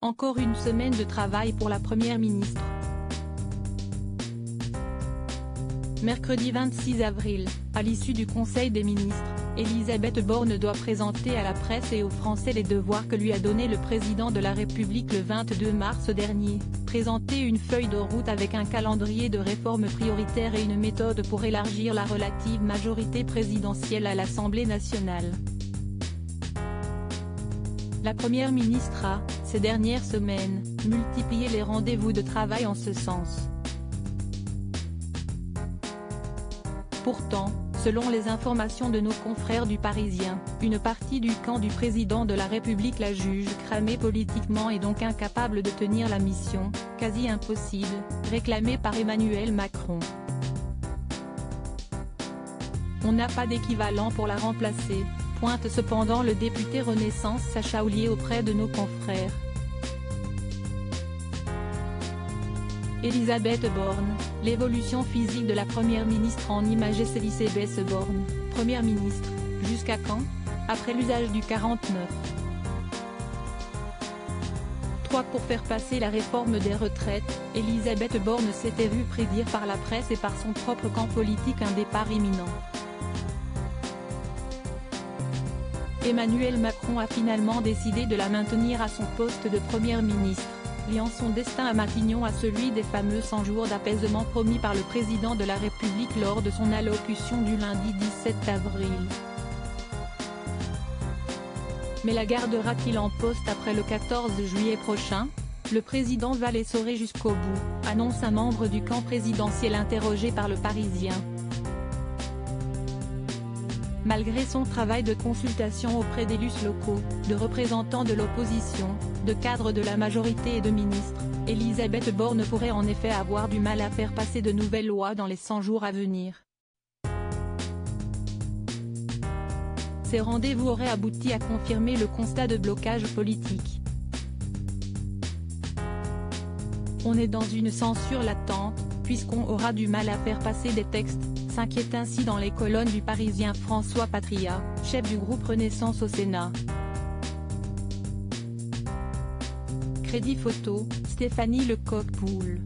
Encore une semaine de travail pour la Première ministre. Mercredi 26 avril, à l'issue du Conseil des ministres, Elisabeth Borne doit présenter à la presse et aux Français les devoirs que lui a donnés le président de la République le 22 mars dernier, présenter une feuille de route avec un calendrier de réformes prioritaires et une méthode pour élargir la relative majorité présidentielle à l'Assemblée nationale. La Première ministre a, ces dernières semaines, multiplié les rendez-vous de travail en ce sens. Pourtant, selon les informations de nos confrères du Parisien, une partie du camp du président de la République la juge cramée politiquement et donc incapable de tenir la mission, quasi impossible, réclamée par Emmanuel Macron. On n'a pas d'équivalent pour la remplacer, pointe cependant le député Renaissance Sacha Houlié auprès de nos confrères. Elisabeth Borne, l'évolution physique de la Première ministre en images. Elisabeth Borne, Première ministre, jusqu'à quand? Après l'usage du 49. 3 pour faire passer la réforme des retraites, Elisabeth Borne s'était vue prédire par la presse et par son propre camp politique un départ imminent. Emmanuel Macron a finalement décidé de la maintenir à son poste de Première ministre, liant son destin à Matignon à celui des fameux 100 jours d'apaisement promis par le président de la République lors de son allocution du lundi 17 avril. Mais la gardera-t-il en poste après le 14 juillet prochain? Le président va l'essorer jusqu'au bout, annonce un membre du camp présidentiel interrogé par le Parisien. Malgré son travail de consultation auprès d'élus locaux, de représentants de l'opposition, de cadres de la majorité et de ministres, Elisabeth Borne pourrait en effet avoir du mal à faire passer de nouvelles lois dans les 100 jours à venir. Ces rendez-vous auraient abouti à confirmer le constat de blocage politique. On est dans une censure latente, puisqu'on aura du mal à faire passer des textes, s'inquiète ainsi dans les colonnes du Parisien François Patria, chef du groupe Renaissance au Sénat. Crédit photo, Stéphanie Lecoq-Poul.